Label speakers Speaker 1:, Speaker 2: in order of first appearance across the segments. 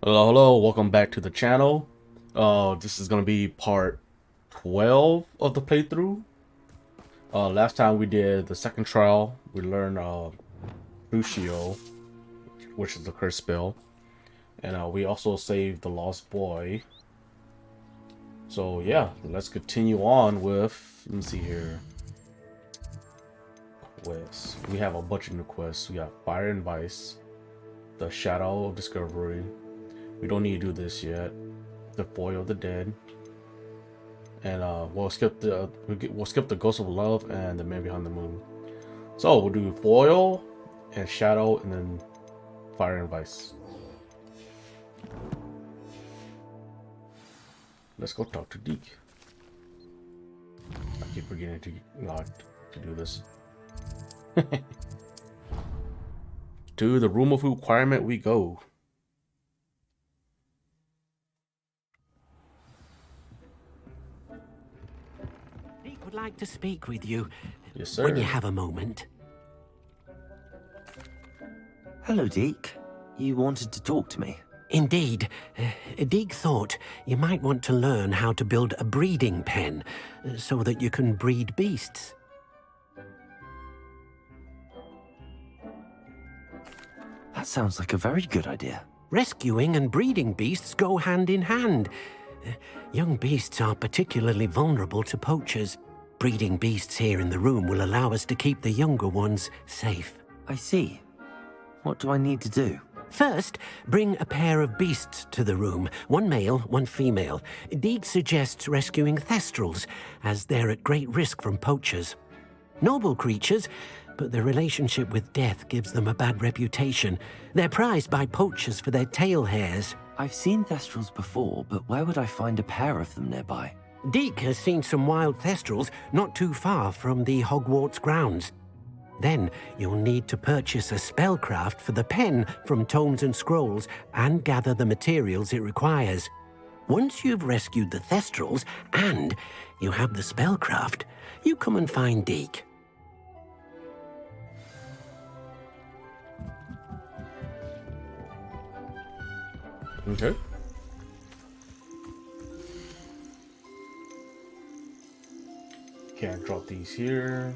Speaker 1: Hello, welcome back to the channel. This is gonna be part 12 of the playthrough. Last time we did the second trial, we learned Crucio, which is the curse spell, and we also saved the lost boy. So yeah, let's continue on with, let me see here, quests. We have a bunch of new quests. We got Fire and Vice, the Shadow of Discovery. We don't need to do this yet. The Foil of the Dead. And we'll skip the Ghost of Love and the Man Behind the Moon. So we'll do Foil and Shadow and then Fire and Vice. Let's go talk to Deke. I keep forgetting to not to do this. To the room of requirement we go.
Speaker 2: Deke would like to speak with you.
Speaker 1: Yes, sir.
Speaker 2: When you have a moment.
Speaker 3: Hello, Deke. You wanted to talk to me?
Speaker 2: Indeed. Deke thought you might want to learn how to build a breeding pen so that you can breed beasts.
Speaker 3: That sounds like a very good idea.
Speaker 2: Rescuing and breeding beasts go hand in hand. Young beasts are particularly vulnerable to poachers. Breeding beasts here in the room will allow us to keep the younger ones safe.
Speaker 3: I see. What do I need to do?
Speaker 2: First, bring a pair of beasts to the room. One male, one female. Deke suggests rescuing thestrals, as they're at great risk from poachers. Noble creatures, but their relationship with death gives them a bad reputation. They're prized by poachers for their tail hairs.
Speaker 3: I've seen thestrals before, but where would I find a pair of them nearby?
Speaker 2: Deke has seen some wild thestrals not too far from the Hogwarts grounds. Then you'll need to purchase a spellcraft for the pen from Tomes and Scrolls and gather the materials it requires. Once you've rescued the thestrals and you have the spellcraft, you come and find Deke.
Speaker 1: Okay. Can't drop these here.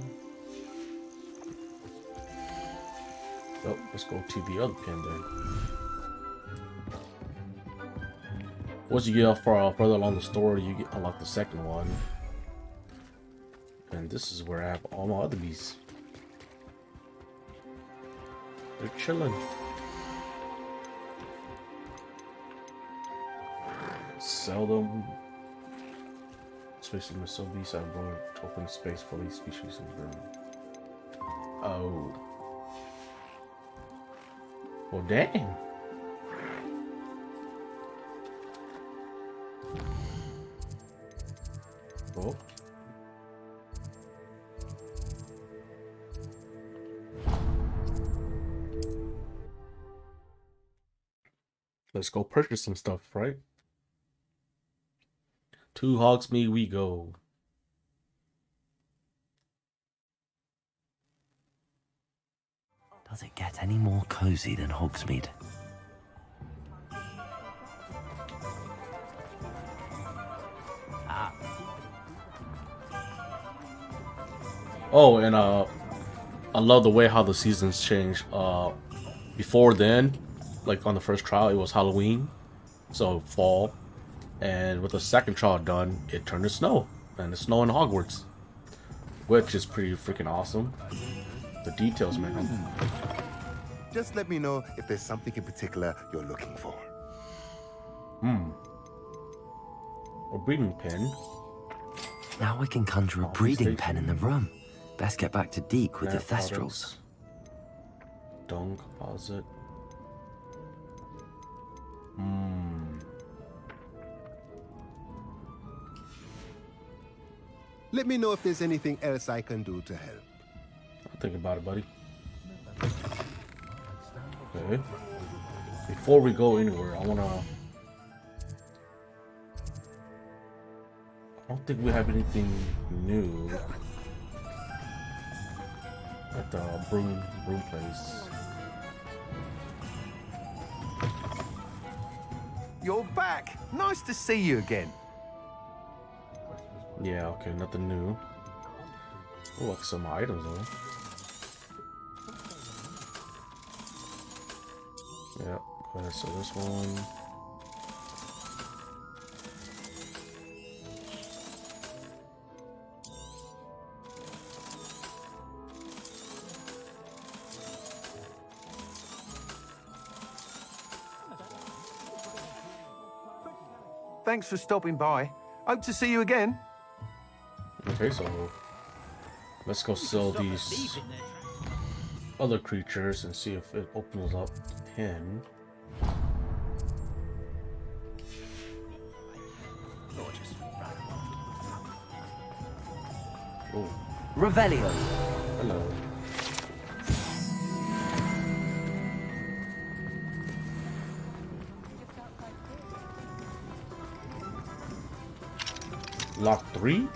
Speaker 1: Oh, let's go to the other pen then. Once you get further along the story, you unlock the second one. And this is where I have all my other beasts. They're chilling. Sell them. Especially with some beasts, I'm going to open space for these species in the room. Oh. Well, dang. Oh. Let's go purchase some stuff, right? To Hogsmeade we go.
Speaker 3: Does it get any more cozy than Hogsmeade?
Speaker 1: Oh, and I love the way how the seasons change. Before then, like on the first trial, it was Halloween, so fall, and with the second trial done, it turned to snow, and it's snow in Hogwarts, which is pretty freaking awesome. The details, man.
Speaker 4: Just let me know if there's something in particular you're looking for.
Speaker 1: A breeding pen.
Speaker 3: Now I can conjure a breeding pen in the room. Best get back to Deke with the thestrals.
Speaker 1: Dung composite.
Speaker 4: Let me know if there's anything else I can do to help.
Speaker 1: I'll think about it, buddy. Okay. Before we go anywhere, I don't think we have anything new at the broom place.
Speaker 5: you're back. Nice to see you again.
Speaker 1: Yeah, okay, nothing new. Oh, like some items though. Yep, go ahead, so this one.
Speaker 5: Thanks for stopping by. Hope to see you again.
Speaker 1: Okay, so let's go sell these other creatures and see if it opens up the pen. Oh,
Speaker 3: Revelio.
Speaker 1: hello. Lock 3?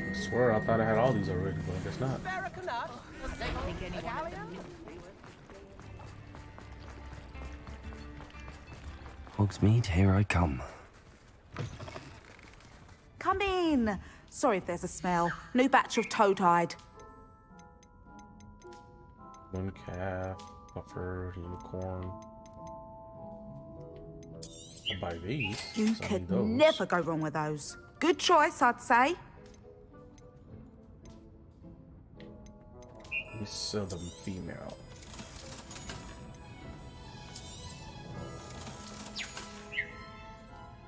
Speaker 1: I swear I thought I had all these already, but I guess not.
Speaker 3: Hogsmeade, here I come.
Speaker 6: Come in. Sorry if there's a smell. New batch of toad-hide.
Speaker 1: Moon calf, buffer, unicorn. I'll buy these.
Speaker 6: You
Speaker 1: 'cause I need
Speaker 6: could
Speaker 1: those.
Speaker 6: never go wrong with those. Good choice, I'd say.
Speaker 1: Let me sell them female.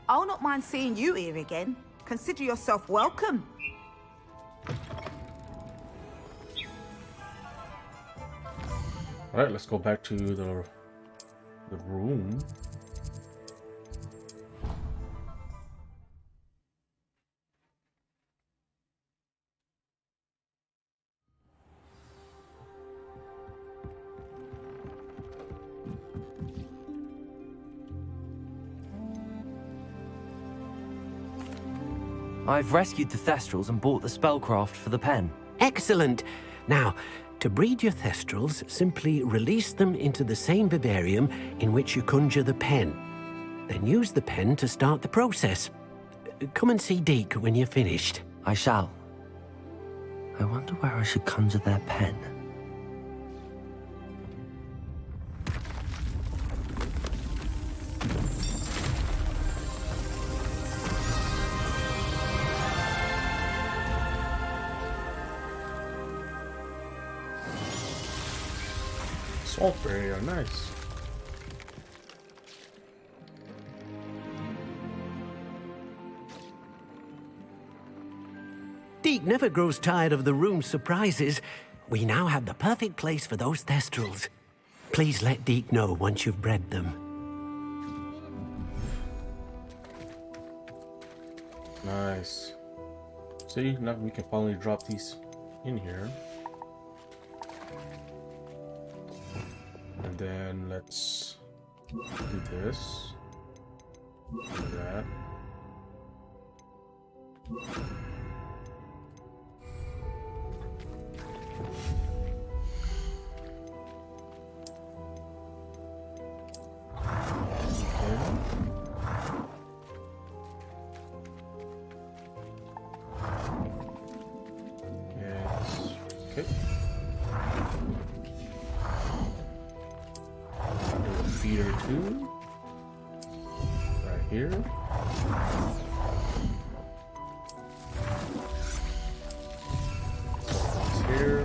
Speaker 6: I'll not mind seeing you here again. Consider yourself welcome.
Speaker 1: Alright, let's go back to the room.
Speaker 3: I've rescued the Thestrals and bought the spellcraft for the pen.
Speaker 2: Excellent. Now, to breed your Thestrals, simply release them into the same vivarium in which you conjure the pen. Then use the pen to start the process. Come and see Deke when you're finished.
Speaker 3: I shall. I wonder where I should conjure their pen.
Speaker 1: Swamp area, nice.
Speaker 2: Deke never grows tired of the room's surprises. We now have the perfect place for those Thestrals. Please let Deke know once you've bred them.
Speaker 1: Nice. See, now we can finally drop these in here. And then let's do this. Do that. Yes. Okay. Feeder 2 right here. It's here.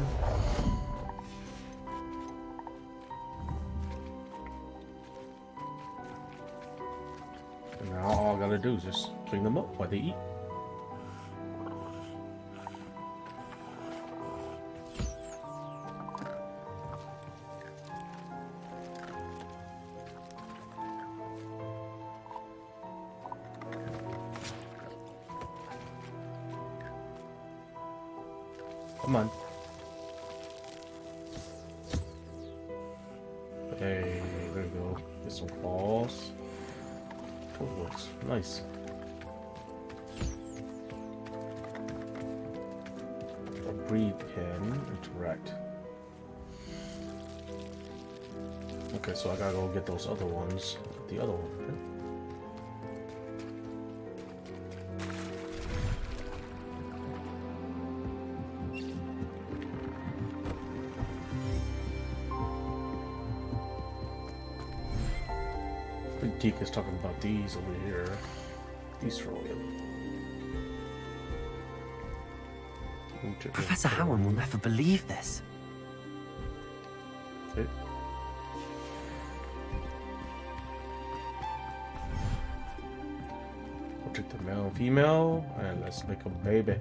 Speaker 1: And now all I gotta do is just clean them up while they eat. Come on. Hey, there we go. Get some claws. Hogwarts. Nice. breed pen. Interact. Okay, so I gotta go get those other ones. The other one, okay? Big Geek is talking about these over here. These roll.
Speaker 3: Professor Howard will never believe this.
Speaker 1: Okay. We'll take the male and female, and let's make a baby.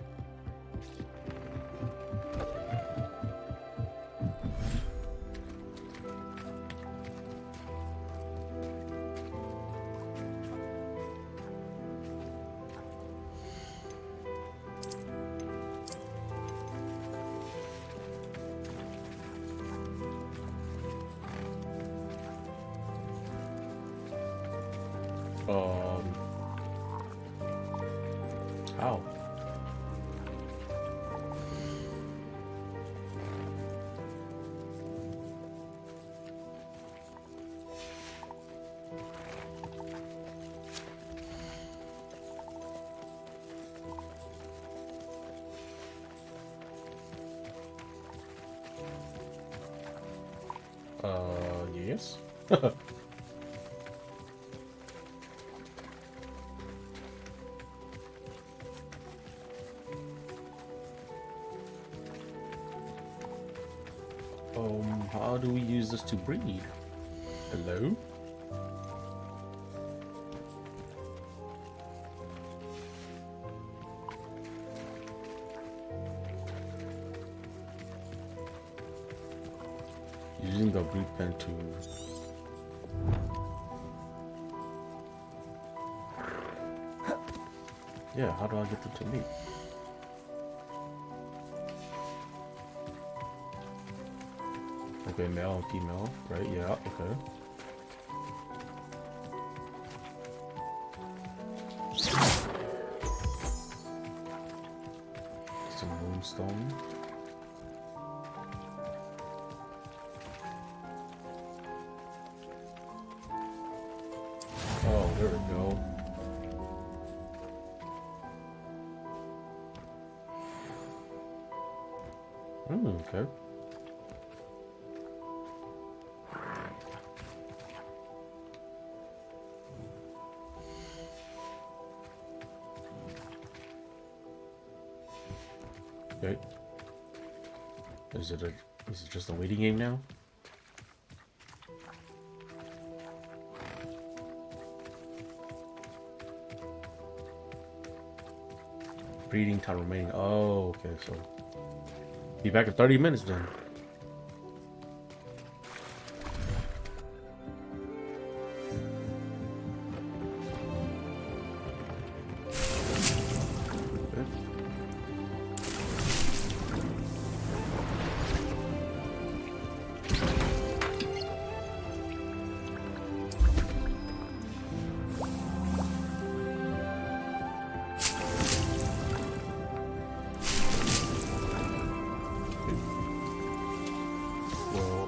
Speaker 1: How? Yes. How do we use this to breed? Hello? Using the breed pen to... Yeah, how do I get them to meet? Okay, male and female, right? Yeah, okay. Some moonstone. Oh, there we go. Okay. Okay. Is it just a waiting game now? Breeding time remaining. Oh, okay, so be back in 30 minutes then.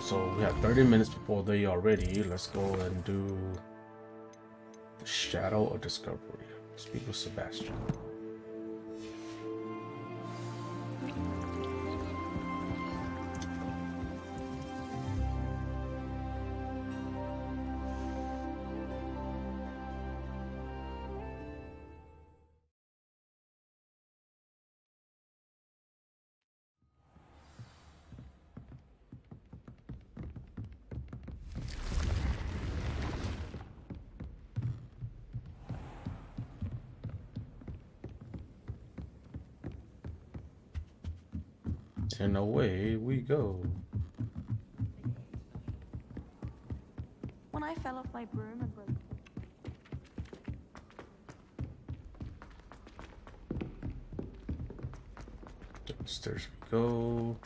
Speaker 1: So we have 30 minutes before they are ready. Let's go and do the Shadow of Discovery. Speak with Sebastian. And away we go.
Speaker 7: When I fell off my broom and broke.
Speaker 1: Downstairs we go.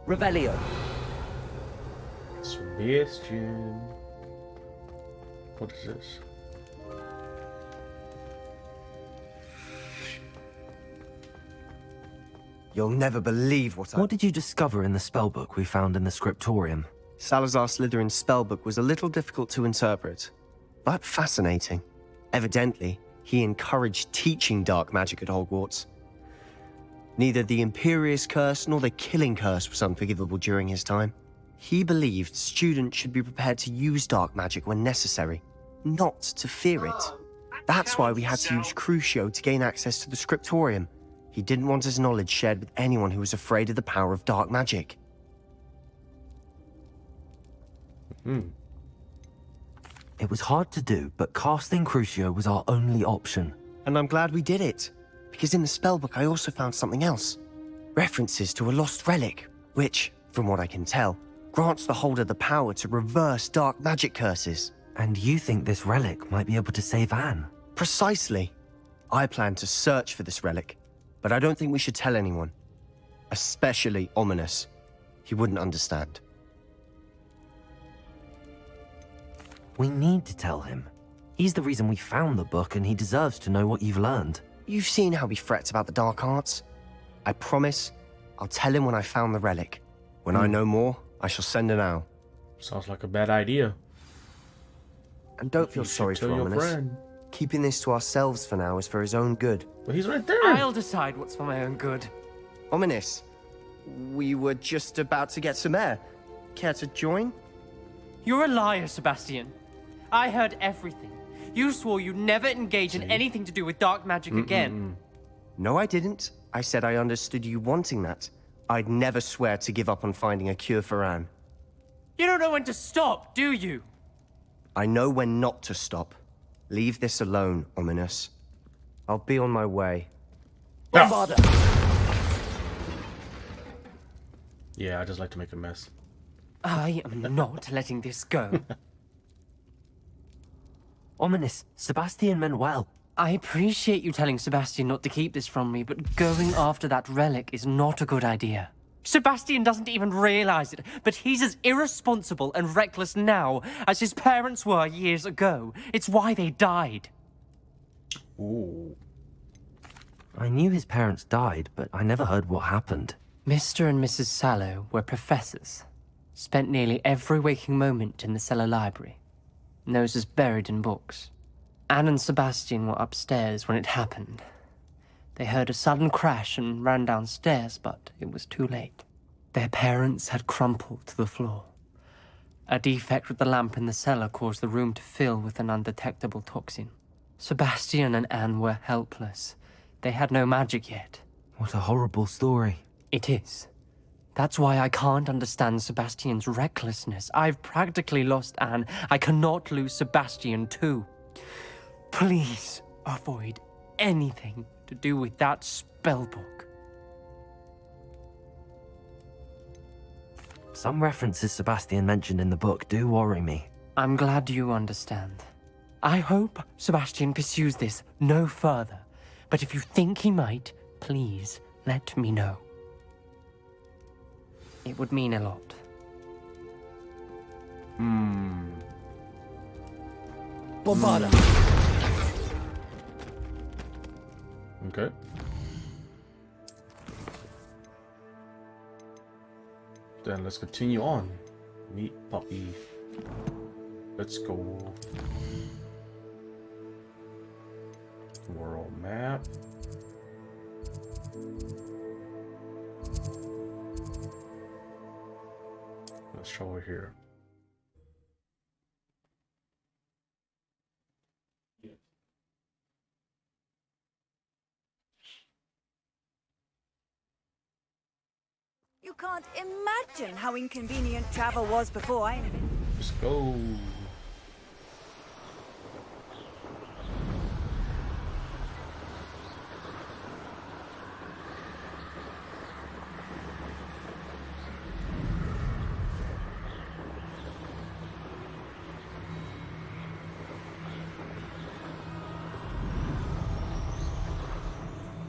Speaker 8: Revelio.
Speaker 1: Sebastian. What is this?
Speaker 9: You'll never believe
Speaker 3: What did you discover in the spellbook we found in the scriptorium?
Speaker 9: Salazar Slytherin's spellbook was a little difficult to interpret, but fascinating. Evidently, he encouraged teaching dark magic at Hogwarts. Neither the Imperious Curse nor the Killing Curse was unforgivable during his time. He believed students should be prepared to use dark magic when necessary, not to fear it. That's why we had to use Crucio to gain access to the scriptorium. He didn't want his knowledge shared with anyone who was afraid of the power of dark magic.
Speaker 3: It was hard to do, but casting Crucio was our only option.
Speaker 9: And I'm glad we did it, because in the spellbook I also found something else. References to a lost relic, which, from what I can tell, grants the holder the power to reverse dark magic curses.
Speaker 3: And you think this relic might be able to save Anne?
Speaker 9: Precisely. I plan to search for this relic, but I don't think we should tell anyone. Especially Ominous. He wouldn't understand.
Speaker 3: We need to tell him. He's the reason we found the book, and he deserves to know what you've learned.
Speaker 9: You've seen how he frets about the dark arts. I promise I'll tell him when I found the relic. When I know more, I shall send an owl.
Speaker 1: Sounds like a bad idea.
Speaker 9: And don't feel
Speaker 1: You should
Speaker 9: sorry
Speaker 1: tell
Speaker 9: for
Speaker 1: your
Speaker 9: Ominous.
Speaker 1: friend.
Speaker 9: Keeping this to ourselves for now is for his own good.
Speaker 1: But he's right there.
Speaker 8: I'll decide what's for my own good.
Speaker 9: Ominous, we were just about to get some air. Care to join?
Speaker 8: You're a liar, Sebastian. I heard everything. You swore you'd never engage in anything to do with dark magic again.
Speaker 9: No, I didn't. I said I understood you wanting that. I'd never swear to give up on finding a cure for Anne.
Speaker 8: You don't know when to stop, do you?
Speaker 9: I know when not to stop. Leave this alone, Ominous. I'll be on my way.
Speaker 1: Yeah, I just like to make a mess.
Speaker 8: I am not letting this go.
Speaker 3: Ominous, Sebastian meant well.
Speaker 8: I appreciate you telling Sebastian not to keep this from me, but going after that relic is not a good idea. Sebastian doesn't even realize it, but he's as irresponsible and reckless now as his parents were years ago. It's why they died.
Speaker 1: Ooh.
Speaker 3: I knew his parents died, but I never heard what happened.
Speaker 8: Mr. and Mrs. Sallow were professors. Spent nearly every waking moment in the cellar library. Noses buried in books. Anne and Sebastian were upstairs when it happened. They heard a sudden crash and ran downstairs, but it was too late. Their parents had crumpled to the floor. A defect with the lamp in the cellar caused the room to fill with an undetectable toxin. Sebastian and Anne were helpless. They had no magic yet.
Speaker 3: What a horrible story.
Speaker 8: It is. That's why I can't understand Sebastian's recklessness. I've practically lost Anne. I cannot lose Sebastian too. Please avoid anything to do with that spellbook.
Speaker 3: Some references Sebastian mentioned in the book do worry me.
Speaker 8: I'm glad you understand. I hope Sebastian pursues this no further. But if you think he might, please let me know. It would mean a lot.
Speaker 2: Bombarda.
Speaker 1: Okay. Then let's continue on. Meet Puppy. Let's go. World map. Let's show her here.
Speaker 10: You can't imagine how inconvenient travel was before I...
Speaker 1: Let's go.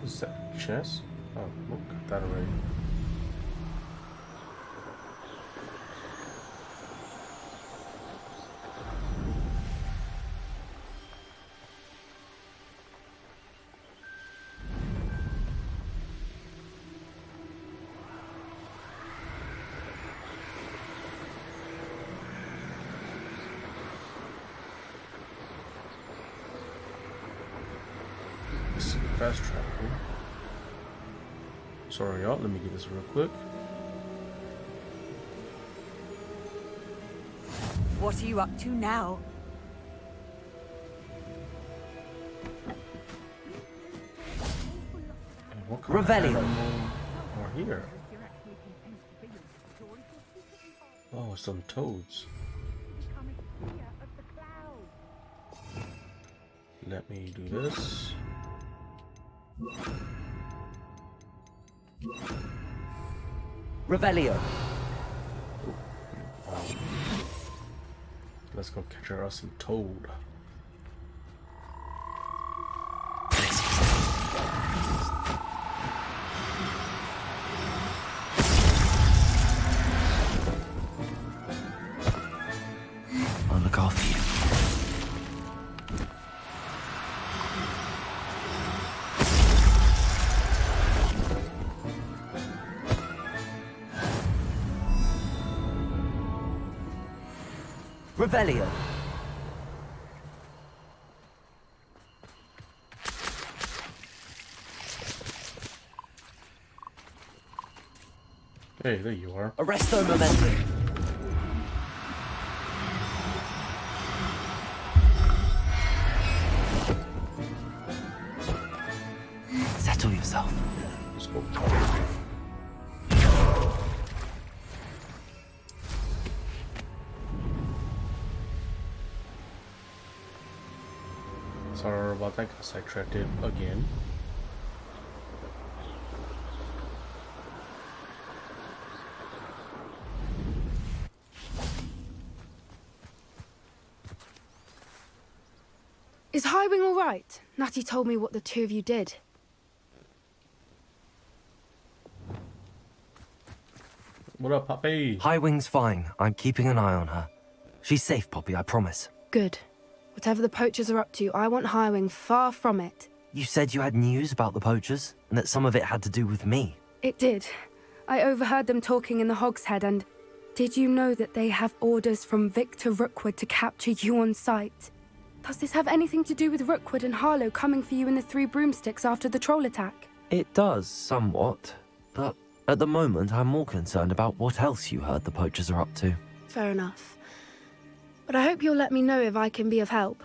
Speaker 1: Is that chess? Oh, look, got that already. fast travel. Sorry, y'all. Let me get this real quick.
Speaker 10: What are you up to now?
Speaker 1: And what kind of
Speaker 3: Revelio.
Speaker 1: animal are here? Oh, some toads. Let me do this.
Speaker 3: Revelio.
Speaker 1: Let's go catch us some toad.
Speaker 3: I'll look after you. Revelio.
Speaker 1: Hey, there you are.
Speaker 3: Arresto momentum. Settle yourself.
Speaker 1: Let's go. Sorry about that, got sidetracked again.
Speaker 11: Is Highwing all right? Natty told me what the two of you did.
Speaker 1: What up, Poppy?
Speaker 3: Highwing's fine. I'm keeping an eye on her. She's safe, Poppy, I promise.
Speaker 11: Good. Whatever the poachers are up to, I want Highwing far from it.
Speaker 3: You said you had news about the poachers, and that some of it had to do with me.
Speaker 11: It did. I overheard them talking in the Hogshead, and did you know that they have orders from Victor Rookwood to capture you on sight? Does this have anything to do with Rookwood and Harlow coming for you in the Three Broomsticks after the troll attack?
Speaker 3: It does, somewhat. But at the moment, I'm more concerned about what else you heard the poachers are up to.
Speaker 11: Fair enough. But I hope you'll let me know if I can be of help,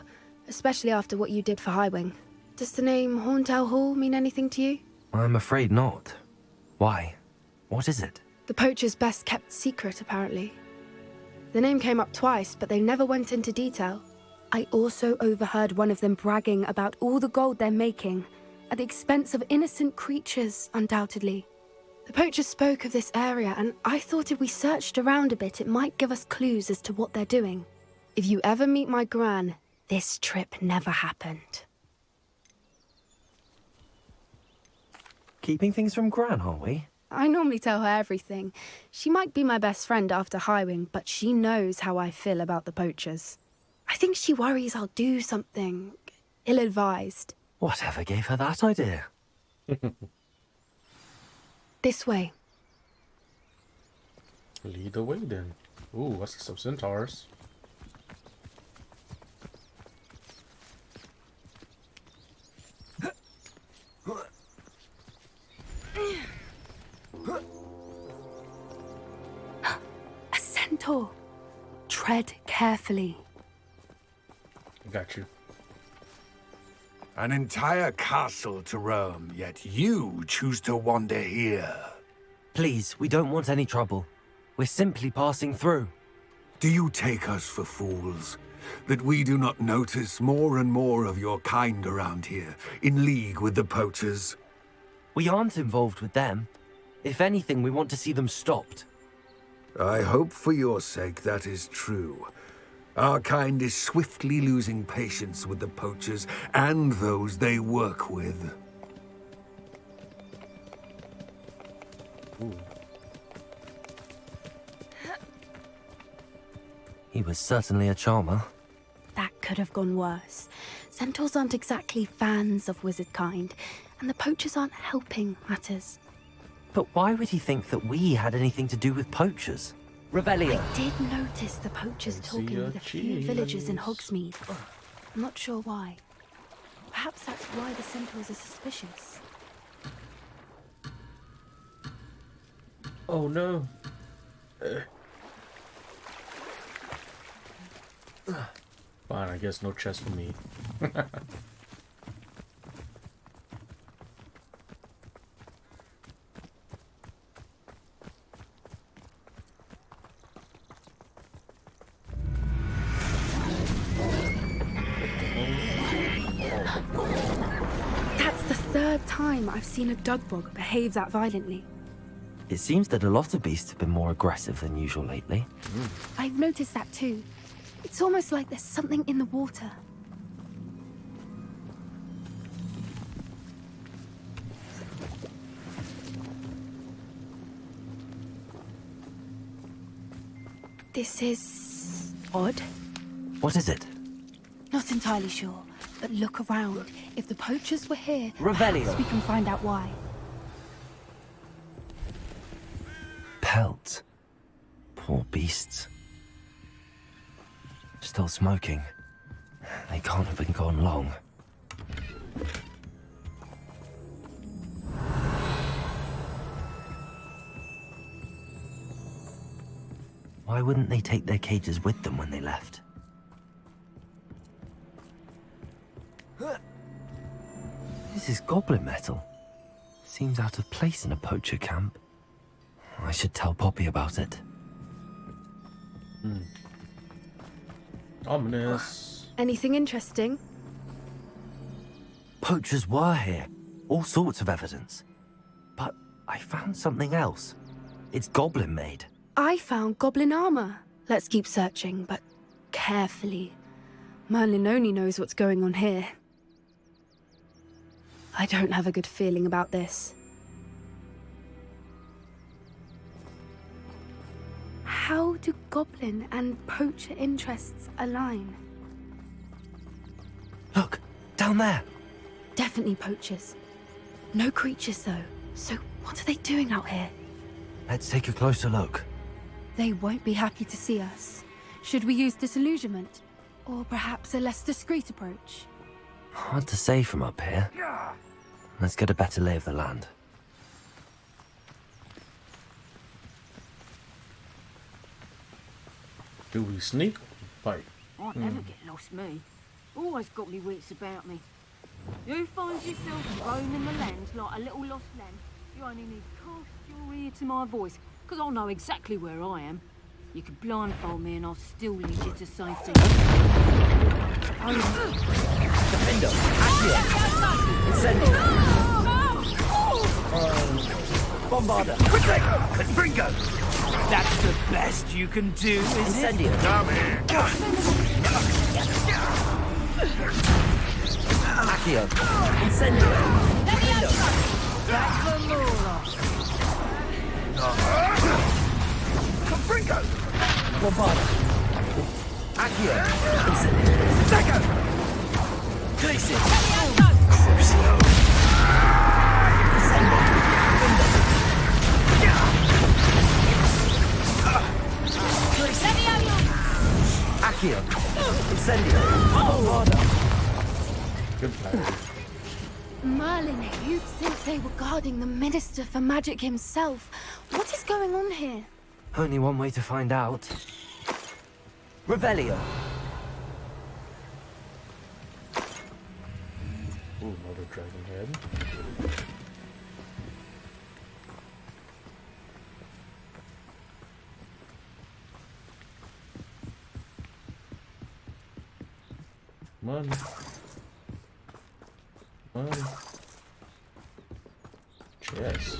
Speaker 11: especially after what you did for Highwing. Does the name Horntail Hall mean anything to you?
Speaker 3: I'm afraid not. Why? What is it?
Speaker 11: The poacher's best kept secret, apparently. The name came up twice, but they never went into detail. I also overheard one of them bragging about all the gold they're making, at the expense of innocent creatures, undoubtedly. The poachers spoke of this area, and I thought if we searched around a bit, it might give us clues as to what they're doing. If you ever meet my gran, this trip never happened.
Speaker 3: Keeping things from Gran, are we?
Speaker 11: I normally tell her everything. She might be my best friend after Highwing, but she knows how I feel about the poachers. I think she worries I'll do something ill-advised.
Speaker 3: Whatever gave her that idea?
Speaker 11: This way.
Speaker 1: Lead the way then. Ooh, I see some centaurs.
Speaker 11: A centaur. Tread carefully.
Speaker 1: Got you.
Speaker 12: An entire castle to roam, yet you choose to wander here.
Speaker 3: Please, we don't want any trouble. We're simply passing through.
Speaker 12: Do you take us for fools? That we do not notice more and more of your kind around here, in league with the poachers?
Speaker 3: We aren't involved with them. If anything, we want to see them stopped.
Speaker 12: I hope for your sake that is true. Our kind is swiftly losing patience with the poachers and those they work with.
Speaker 1: Ooh.
Speaker 3: He was certainly a charmer.
Speaker 11: That could have gone worse. Centaurs aren't exactly fans of wizard kind, and the poachers aren't helping matters.
Speaker 3: But why would he think that we had anything to do with poachers? Revelio.
Speaker 11: I did notice the poachers talking with a few villagers in Hogsmeade. I'm not sure why. Perhaps that's why the centaurs are suspicious.
Speaker 1: Oh no. Fine, I guess no chest for me.
Speaker 11: That's the third time I've seen a dugbog behave that violently.
Speaker 3: It seems that a lot of beasts have been more aggressive than usual lately.
Speaker 11: I've noticed that too. It's almost like there's something in the water. This is odd.
Speaker 3: What is it?
Speaker 11: Not entirely sure, but look around. If the poachers were here,
Speaker 3: Revelio.
Speaker 11: perhaps we can find out why.
Speaker 3: Pelts. Poor beasts. Still smoking. They can't have been gone long. Why wouldn't they take their cages with them when they left? This is goblin metal. Seems out of place in a poacher camp. I should tell Poppy about it.
Speaker 1: Ominous.
Speaker 11: Anything interesting?
Speaker 3: Poachers were here. All sorts of evidence. But I found something else. It's goblin made.
Speaker 11: I found goblin armor. Let's keep searching, but carefully. Merlin only knows what's going on here. I don't have a good feeling about this. How do goblin and poacher interests align?
Speaker 3: Look, down there.
Speaker 11: Definitely poachers. No creatures, though. So what are they doing out here?
Speaker 3: Let's take a closer look.
Speaker 11: They won't be happy to see us. Should we use disillusionment? Or perhaps a less discreet approach?
Speaker 3: Hard to say from up here. Let's get a better lay of the land.
Speaker 1: Do we sneak? Fight.
Speaker 13: I never get lost, me. Always got me wits about me. You find yourself roaming the land like a little lost lamb, you only need to cast your ear to my voice, because I'll know exactly where I am. You can blindfold me and I'll still lead you to safety.
Speaker 3: Defender! Accio! Incendio! Bombarder! Quick! Bringo!
Speaker 14: That's the best you can do, is
Speaker 3: Incendio!
Speaker 14: it?
Speaker 3: Come here! Accio! Incendio!
Speaker 13: That's the Mora.
Speaker 3: Bringo! Bombarder! Accio! Incendio! Deco! Glacier! Crucio! Accio! Incendio! Bombarder!
Speaker 1: Good plan.
Speaker 11: Merlin, you'd think they were guarding the Minister for Magic himself. What is going on here?
Speaker 3: Only one way to find out. Revelio!
Speaker 1: Ooh, another dragon head. Money. Money. Chess.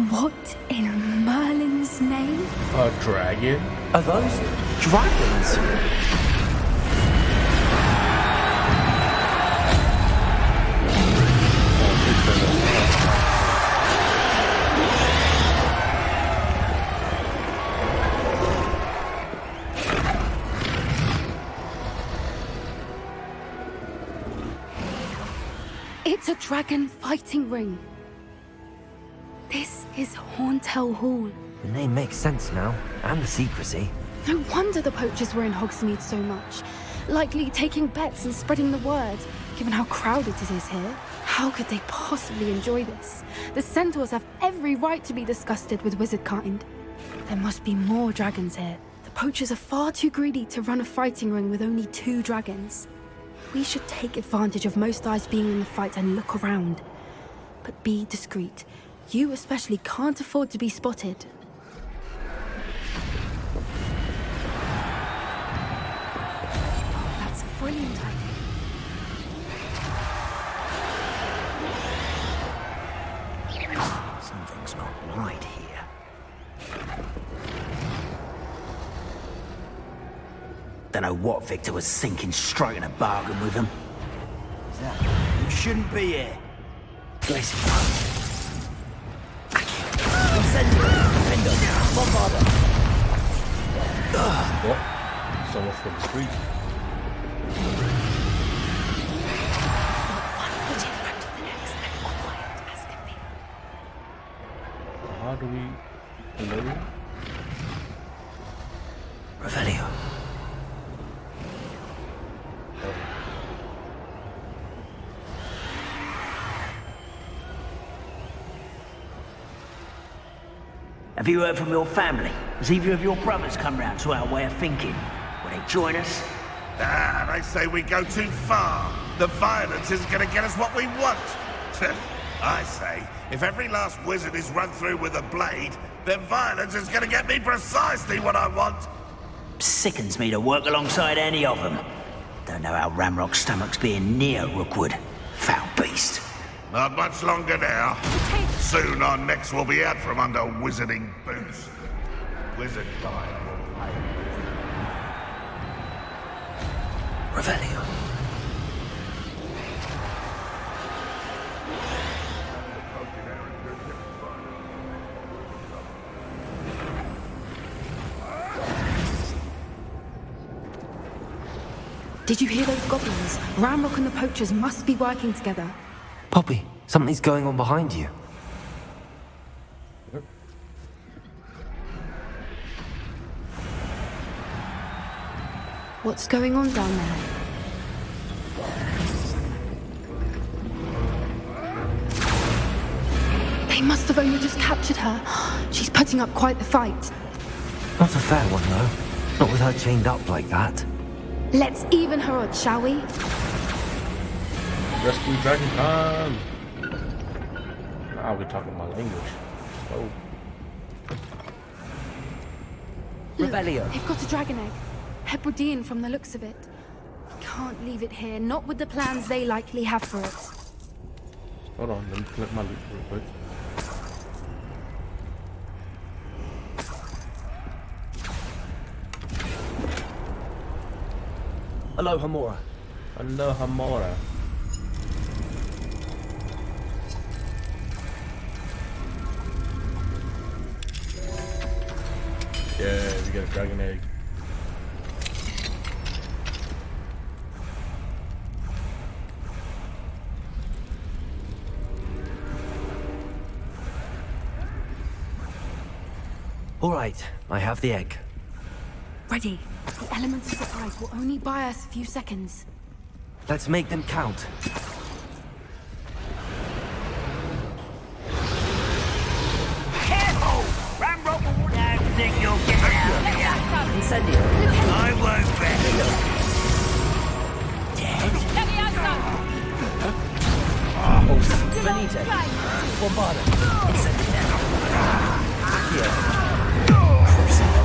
Speaker 11: What in Merlin's name?
Speaker 1: A dragon?
Speaker 3: Are those dragons?
Speaker 11: It's a dragon fighting ring. This is Horntail Hall.
Speaker 3: The name makes sense now, and the secrecy.
Speaker 11: No wonder the poachers were in Hogsmeade so much. Likely taking bets and spreading the word, given how crowded it is here. How could they possibly enjoy this? The centaurs have every right to be disgusted with wizard kind. There must be more dragons here. The poachers are far too greedy to run a fighting ring with only 2 dragons. We should take advantage of most eyes being in the fight and look around. But be discreet. You especially can't afford to be spotted.
Speaker 10: That's a brilliant idea.
Speaker 14: Something's not right here. Don't know what Victor was thinking, striking a bargain with them. You shouldn't be here. Listen.
Speaker 1: What? Someone from the street. How do we... Hello?
Speaker 14: Revelio. Have you heard from your family? Has either of your brothers come round to our way of thinking? Will they join us?
Speaker 15: Ah, they say we go too far. The violence isn't going to get us what we want. I say, if every last wizard is run through with a blade, then violence is going to get me precisely what I want.
Speaker 14: Sickens me to work alongside any of them. Don't know how Ramrock's stomach's being near Rookwood. Foul beast.
Speaker 15: Not much longer now. Soon our necks will be out from under wizarding boots. Wizard time will pay.
Speaker 14: Revelio.
Speaker 11: Did you hear those goblins? Ramrock and the poachers must be working together.
Speaker 3: Poppy, something's going on behind you.
Speaker 11: What's going on down there? They must have only just captured her. She's putting up quite the fight.
Speaker 3: Not a fair one, though. Not with her chained up like that.
Speaker 11: Let's even her odds, shall we?
Speaker 1: Rescue dragon time! Now we're talking my language. Oh.
Speaker 11: Look, they've got a dragon egg. Hebridean from the looks of it. Can't leave it here, not with the plans they likely have for it.
Speaker 1: Hold on, let me collect my loot real quick.
Speaker 3: Hello, Hamora.
Speaker 1: Hello, Hamora. Yeah, we got a dragon egg.
Speaker 3: All right, I have the egg.
Speaker 11: Ready. The elements of surprise will only buy us a few seconds.
Speaker 3: Let's make them count.
Speaker 14: Careful! Ramrock will now think you'll get out of here. Incendio. I won't bet. Dead? Benito. Bombarda. Incendio. Accio. Crucible.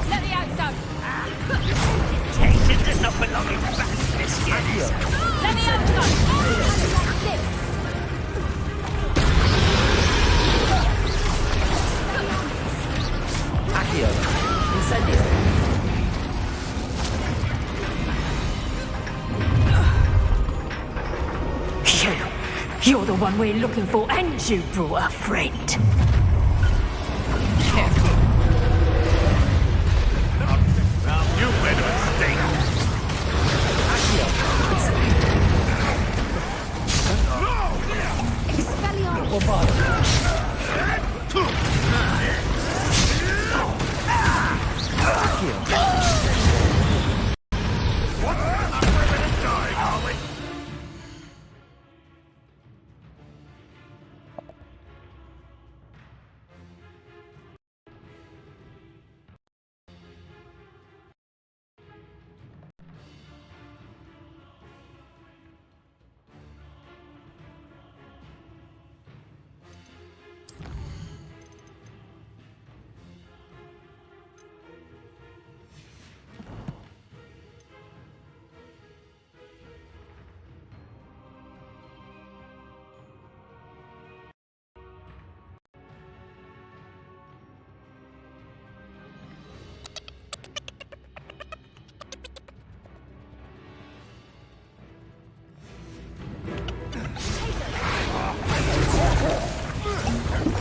Speaker 13: Let me out, son.
Speaker 14: Temptation does not belong in this game.
Speaker 13: Let me out, son.
Speaker 3: Accio. Incendio.
Speaker 13: You're the one we're looking for, and you brought a friend. Careful.
Speaker 15: You made a mistake.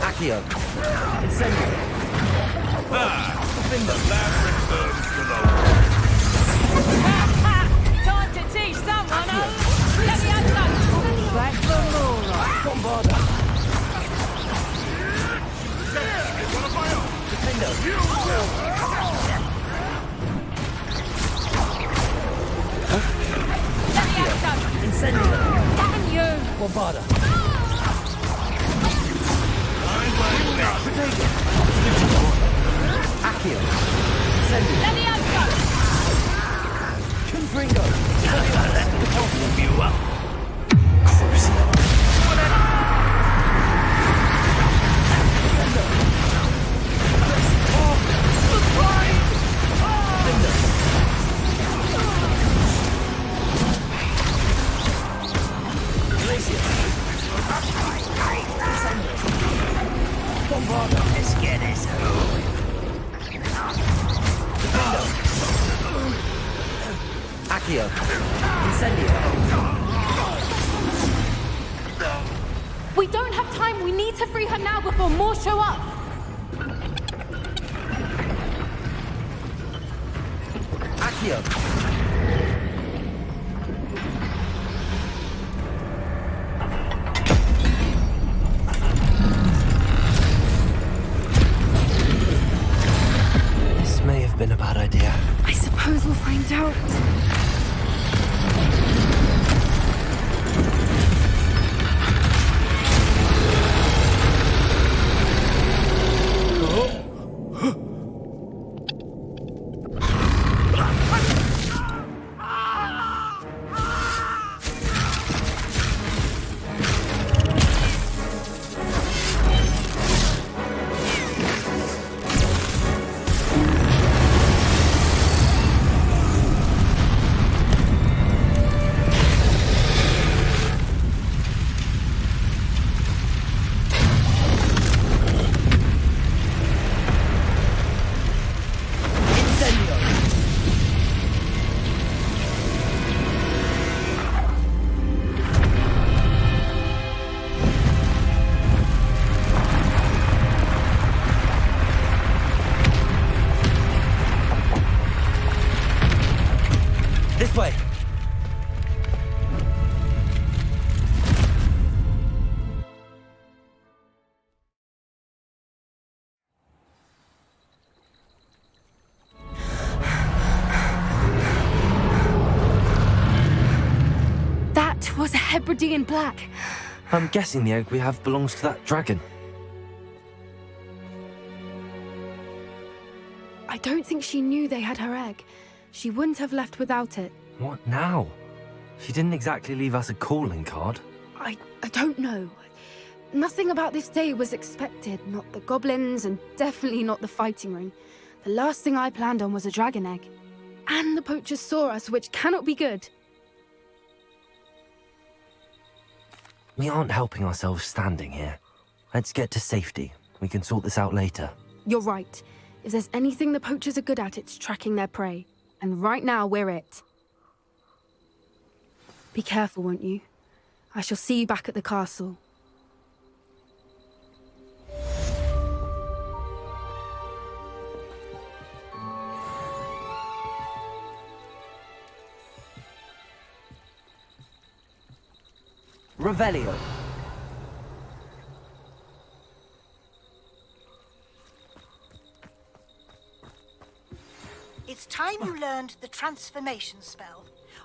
Speaker 3: Accio. Incendio.
Speaker 15: The lab returns to the
Speaker 13: Time to teach someone, huh? Let me have that. Back for more, right?
Speaker 3: Bombarda.
Speaker 15: One of my own.
Speaker 3: Defendo.
Speaker 13: Let me have that.
Speaker 3: Incendio.
Speaker 13: Damn you.
Speaker 3: Bombarda. Accio. Incendio.
Speaker 13: Let me have that.
Speaker 3: Confringo.
Speaker 14: Warm you up. Let's get this over.
Speaker 3: Accio. Incendio.
Speaker 11: We don't have time. We need to free her now before more show up.
Speaker 3: Accio. This may have been a bad idea.
Speaker 11: I suppose we'll find out.
Speaker 3: This way.
Speaker 11: That was a Hebridean black.
Speaker 3: I'm guessing the egg we have belongs to that dragon.
Speaker 11: I don't think she knew they had her egg. She wouldn't have left without it.
Speaker 3: What now? She didn't exactly leave us a calling card.
Speaker 11: I don't know. Nothing about this day was expected. Not the goblins, and definitely not the fighting ring. The last thing I planned on was a dragon egg. And the poachers saw us, which cannot be good.
Speaker 3: We aren't helping ourselves standing here. Let's get to safety. We can sort this out later.
Speaker 11: You're right. If there's anything the poachers are good at, it's tracking their prey. And right now, we're it. Be careful, won't you? I shall see you back at the castle.
Speaker 3: Revelio.
Speaker 16: It's time you learned the transformation spell.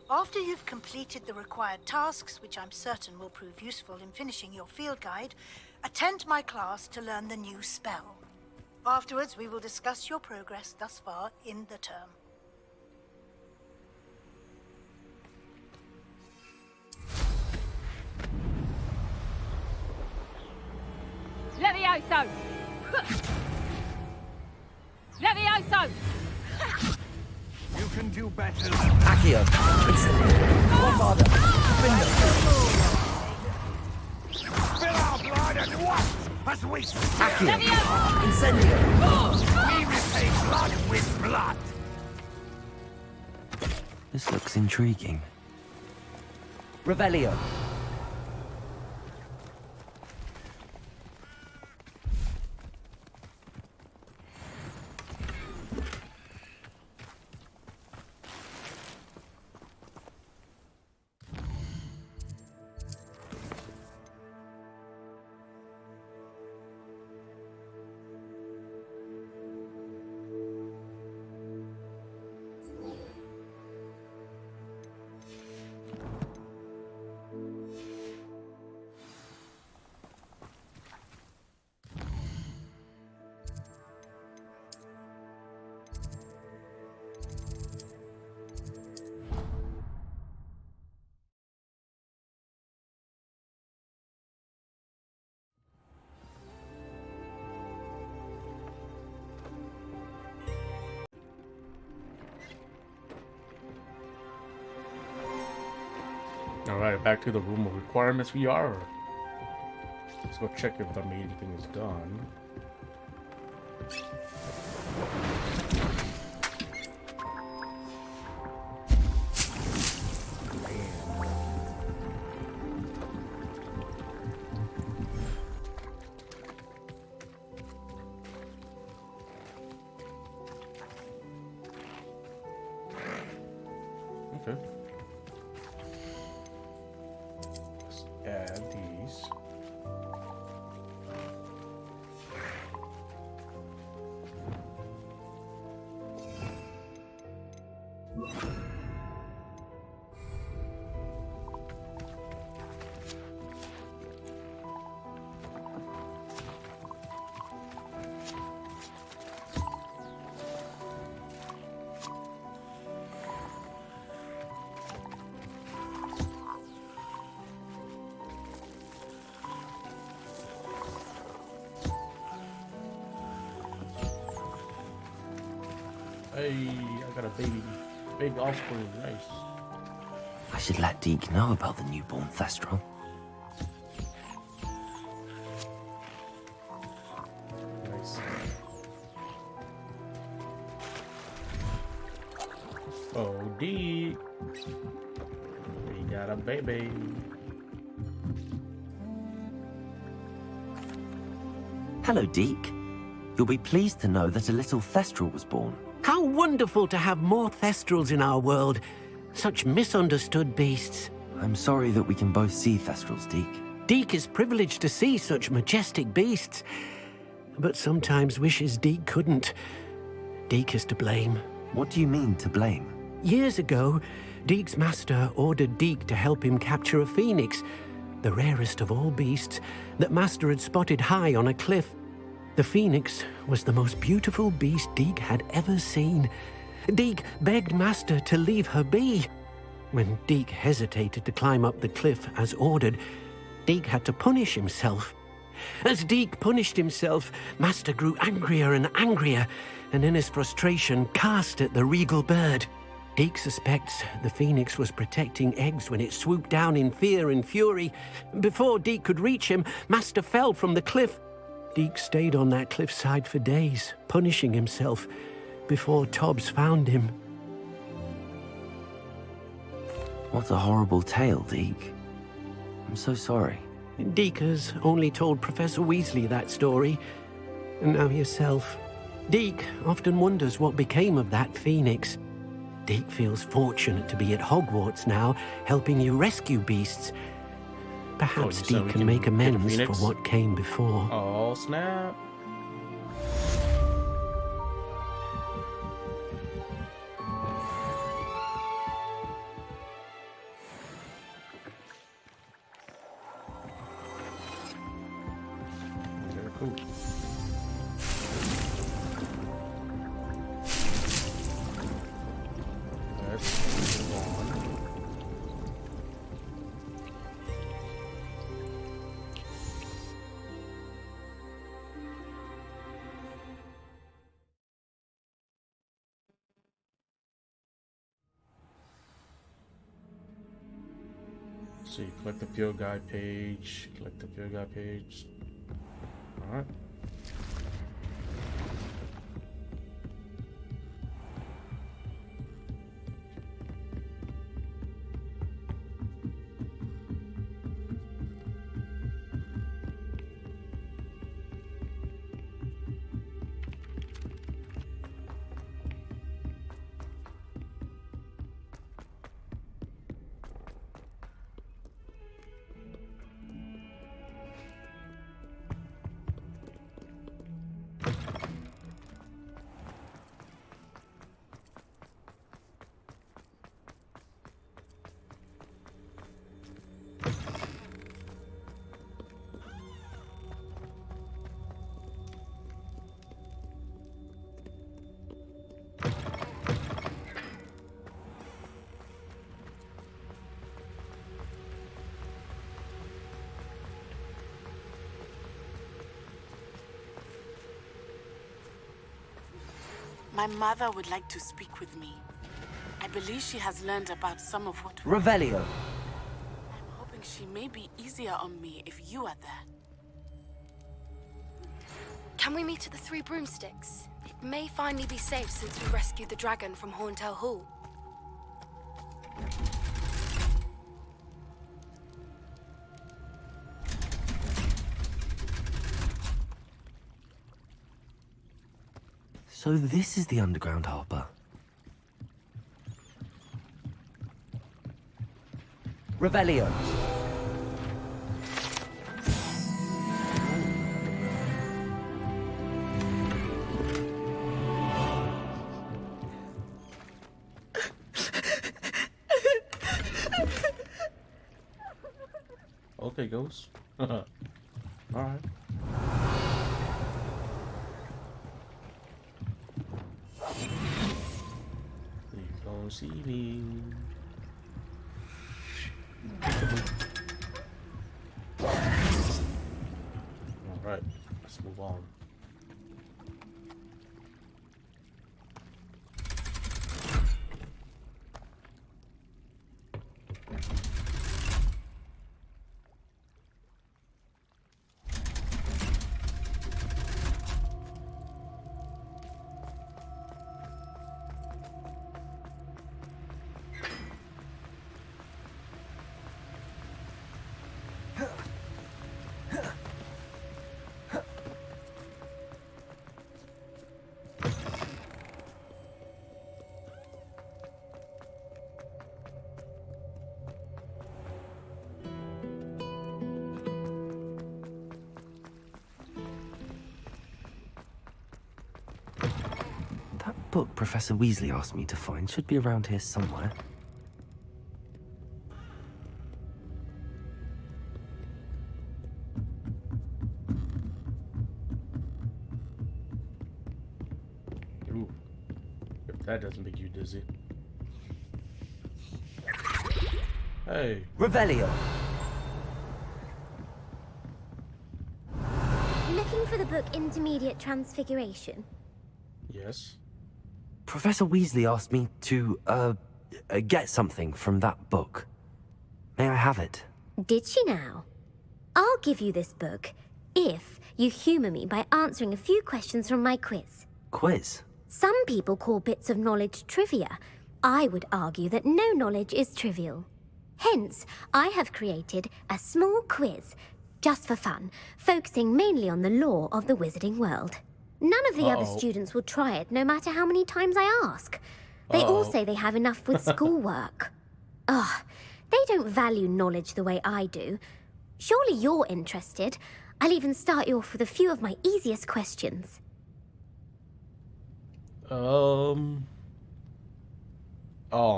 Speaker 16: After you've completed the required tasks, which I'm certain will prove useful in finishing your field guide, attend my class to learn the new spell. Afterwards, we will discuss your progress thus far in the term.
Speaker 13: Levioso! Levioso!
Speaker 5: You can do better.
Speaker 3: Accio. Bombarda.
Speaker 5: Spill our blood and what? As we
Speaker 3: Accio. Incendio.
Speaker 5: We repay blood with blood.
Speaker 3: This looks intriguing. Revelio.
Speaker 1: Alright, back to the room of requirements we are. Let's go check if the main thing is done. Okay. Let's add these. Hey, I got a big offspring, nice.
Speaker 3: I should let Deke know about the newborn Thestral.
Speaker 1: Nice. Oh, Deke. We got a baby.
Speaker 3: Hello, Deke. You'll be pleased to know that a little Thestral was born.
Speaker 2: How wonderful to have more Thestrals in our world. Such misunderstood beasts.
Speaker 3: I'm sorry that we can both see Thestrals, Deke.
Speaker 2: Deke is privileged to see such majestic beasts, but sometimes wishes Deke couldn't. Deke is to blame.
Speaker 3: What do you mean, to blame?
Speaker 2: Years ago, Deke's master ordered Deke to help him capture a phoenix, the rarest of all beasts, that master had spotted high on a cliff. The phoenix was the most beautiful beast Deke had ever seen. Deke begged master to leave her be. When Deke hesitated to climb up the cliff as ordered, Deke had to punish himself. As Deke punished himself, master grew angrier and angrier, and in his frustration cast at the regal bird. Deke suspects the phoenix was protecting eggs when it swooped down in fear and fury. Before Deke could reach him, master fell from the cliff. Deke stayed on that cliffside for days, punishing himself, before Tobbs found him.
Speaker 3: What a horrible tale, Deke. I'm so sorry.
Speaker 2: Deaker's only told Professor Weasley that story. And now yourself. Deke often wonders what became of that phoenix. Deke feels fortunate to be at Hogwarts now, helping you rescue beasts. Perhaps Deke can make amends for what came before.
Speaker 1: Oh, snap. Very cool. Let's move on. So you click the field guide page, click the field guide page. Alright.
Speaker 17: My mother would like to speak with me. I believe she has learned about some of what...
Speaker 3: Revelio.
Speaker 17: I'm hoping she may be easier on me if you are there.
Speaker 11: Can we meet at the Three Broomsticks? It may finally be safe since we rescued the dragon from Horntail Hall.
Speaker 3: So this is the underground harbor. Revelio.
Speaker 1: Okay, Ghost. Alright. You don't see me. Alright, let's move on.
Speaker 3: That book Professor Weasley asked me to find should be around here somewhere.
Speaker 1: Ooh, if that doesn't make you dizzy. Hey.
Speaker 3: Revelio.
Speaker 18: Looking for the book Intermediate Transfiguration?
Speaker 1: Yes.
Speaker 3: Professor Weasley asked me to, get something from that book. May I have it?
Speaker 18: Did she now? I'll give you this book if you humor me by answering a few questions from my quiz.
Speaker 3: Quiz?
Speaker 18: Some people call bits of knowledge trivia. I would argue that no knowledge is trivial. Hence, I have created a small quiz, just for fun, focusing mainly on the lore of the wizarding world. None of the other students will try it, no matter how many times I ask. They all say they have enough with schoolwork. Ugh, they don't value knowledge the way I do. Surely you're interested. I'll even start you off with a few of my easiest questions.
Speaker 1: Oh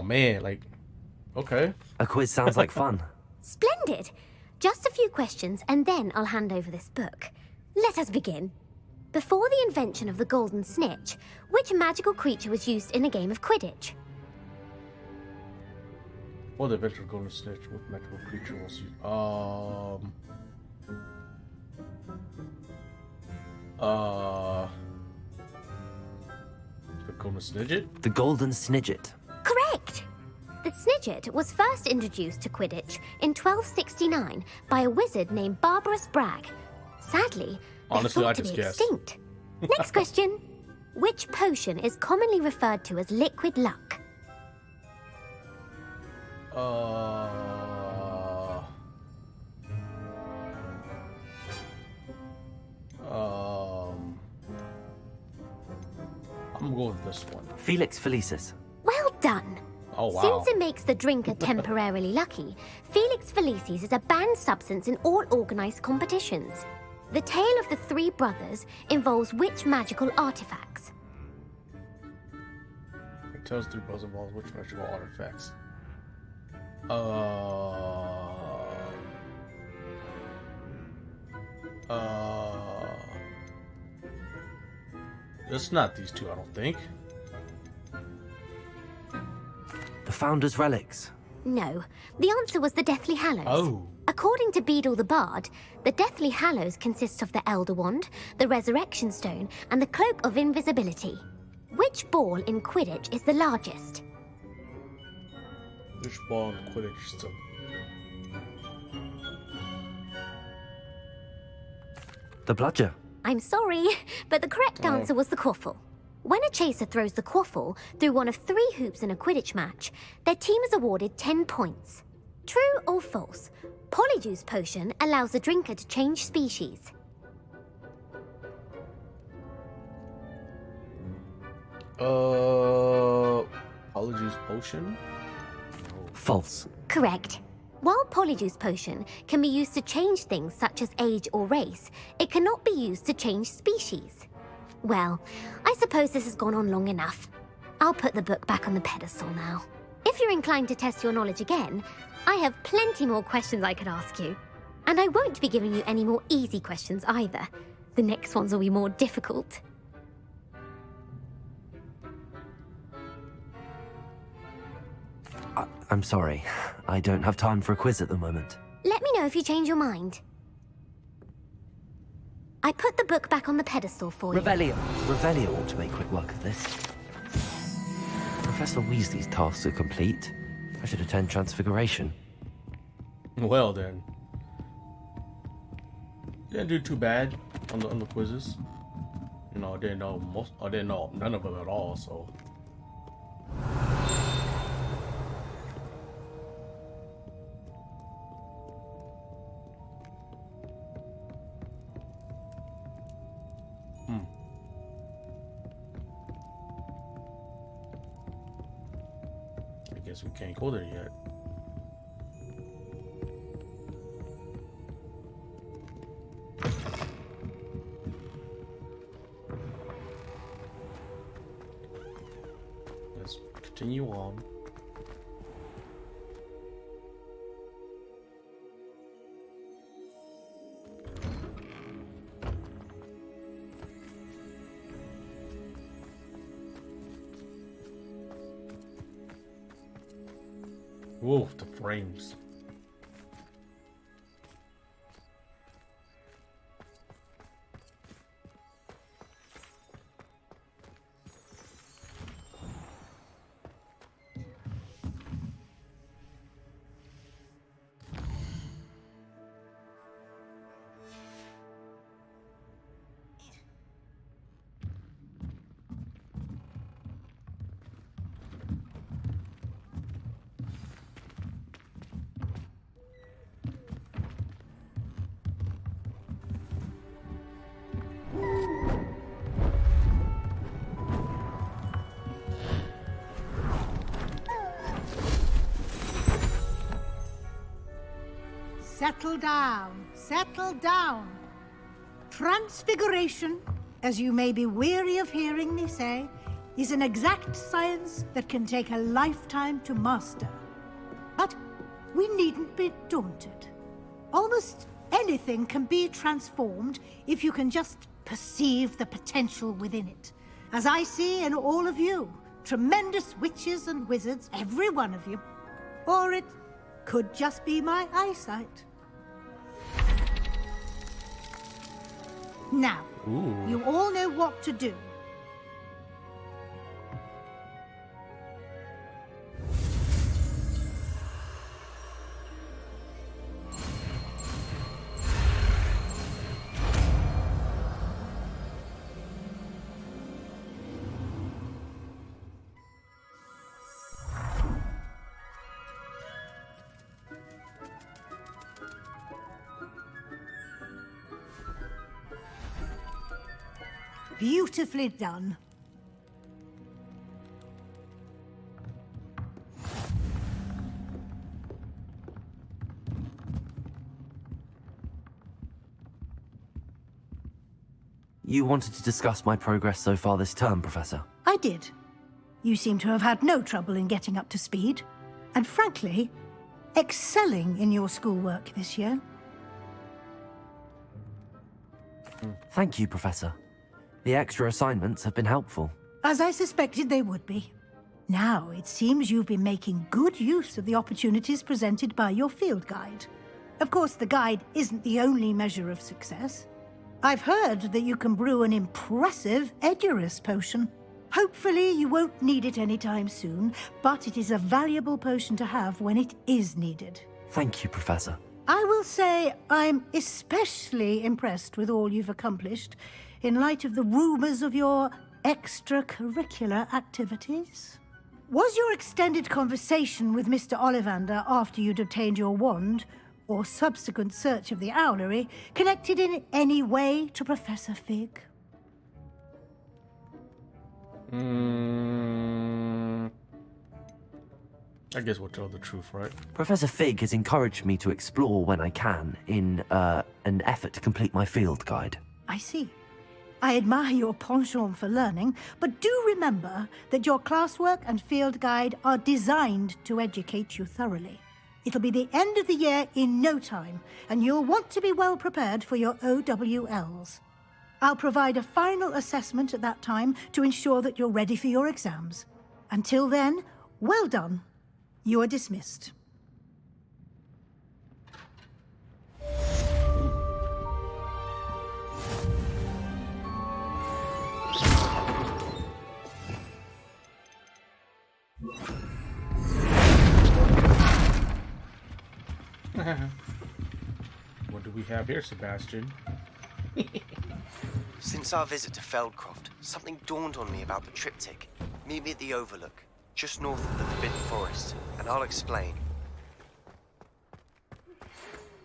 Speaker 1: man, like, okay.
Speaker 3: A quiz sounds like fun.
Speaker 18: Splendid! Just a few questions and then I'll hand over this book. Let us begin. Before the invention of the golden snitch, which magical creature was used in a game of Quidditch?
Speaker 1: Well, the invention of golden snitch, what magical creature was used? The golden snidget?
Speaker 3: The golden snidget.
Speaker 18: Correct! The snidget was first introduced to Quidditch in 1269 by a wizard named Barbarous Bragg. Sadly, they're
Speaker 1: Honestly, I
Speaker 18: thought to
Speaker 1: just
Speaker 18: be
Speaker 1: guessed.
Speaker 18: extinct. Next question. Which potion is commonly referred to as liquid luck?
Speaker 1: I'm gonna go with this one.
Speaker 3: Felix Felicis.
Speaker 18: Well done.
Speaker 1: Oh, wow.
Speaker 18: Since it makes the drinker temporarily lucky, Felix Felicis is a banned substance in all organized competitions. The tale of the three brothers involves which magical artifacts?
Speaker 1: It tells three brothers involves which magical artifacts. It's not these two, I don't think.
Speaker 3: The Founder's Relics.
Speaker 18: No, the answer was the Deathly Hallows.
Speaker 1: Oh.
Speaker 18: According to Beadle the Bard, the Deathly Hallows consists of the Elder Wand, the Resurrection Stone, and the Cloak of Invisibility. Which ball in Quidditch is the largest?
Speaker 1: Which ball in Quidditch is the...
Speaker 3: The bludger.
Speaker 18: I'm sorry, but the correct answer was the quaffle. When a chaser throws the quaffle through one of 3 hoops in a Quidditch match, their team is awarded 10 points. True or false? Polyjuice Potion allows the drinker to change species.
Speaker 1: Polyjuice Potion?
Speaker 3: False.
Speaker 18: Correct. While Polyjuice Potion can be used to change things such as age or race, it cannot be used to change species. Well, I suppose this has gone on long enough. I'll put the book back on the pedestal now. If you're inclined to test your knowledge again, I have plenty more questions I could ask you. And I won't be giving you any more easy questions either. The next ones will be more difficult.
Speaker 3: I'm sorry. I don't have time for a quiz at the moment.
Speaker 18: Let me know if you change your mind. I put the book back on the pedestal for you.
Speaker 3: Revelio. Revelio ought to make quick work of this. Professor Weasley's tasks are complete. I should attend Transfiguration.
Speaker 1: Well then. Didn't do too bad on the quizzes. You know, I didn't know none of them at all, so. I guess we can't go there yet. Let's continue on. Whoa, the frames.
Speaker 16: settle down. Settle down. Transfiguration, as you may be weary of hearing me say, is an exact science that can take a lifetime to master. But we needn't be daunted. Almost anything can be transformed if you can just perceive the potential within it. As I see in all of you, tremendous witches and wizards, every one of you. Or it could just be my eyesight. Now, you all know what to do. Beautifully done.
Speaker 3: You wanted to discuss my progress so far this term, Professor?
Speaker 16: I did. You seem to have had no trouble in getting up to speed. And frankly, excelling in your schoolwork this year.
Speaker 3: Thank you, Professor. The extra assignments have been helpful.
Speaker 16: As I suspected they would be. Now, it seems you've been making good use of the opportunities presented by your field guide. Of course, the guide isn't the only measure of success. I've heard that you can brew an impressive Edurus potion. Hopefully, you won't need it anytime soon, but it is a valuable potion to have when it is needed.
Speaker 3: Thank you, Professor.
Speaker 16: I will say I'm especially impressed with all you've accomplished in light of the rumors of your extracurricular activities. Was your extended conversation with Mr. Ollivander after you'd obtained your wand, or subsequent search of the owlery, connected in any way to Professor Fig?
Speaker 1: I guess we'll tell the truth, right?
Speaker 3: Professor Fig has encouraged me to explore when I can in an effort to complete my field guide.
Speaker 16: I see. I admire your penchant for learning, but do remember that your classwork and field guide are designed to educate you thoroughly. It'll be the end of the year in no time, and you'll want to be well prepared for your OWLs. I'll provide a final assessment at that time to ensure that you're ready for your exams. Until then, well done. You are dismissed.
Speaker 1: What do we have here, Sebastian?
Speaker 9: Since our visit to Feldcroft, something dawned on me about the triptych. Meet me at the Overlook, just north of the Forbidden Forest, and I'll explain.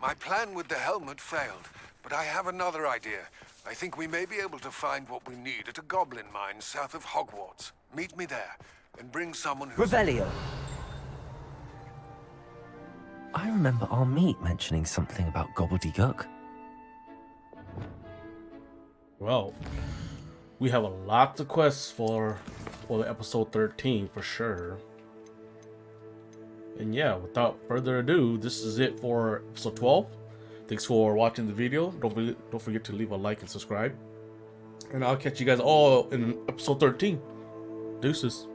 Speaker 12: My plan with the helmet failed, but I have another idea. I think we may be able to find what we need at a goblin mine south of Hogwarts. Meet me there, and bring someone who's...
Speaker 3: Revelio! I remember our meet mentioning something about gobbledygook.
Speaker 1: Well, we have a lot of quests for the episode 13 for sure. And yeah, without further ado, this is it for episode 12. Thanks for watching the video. Don't forget to leave a like and subscribe. And I'll catch you guys all in episode 13. Deuces.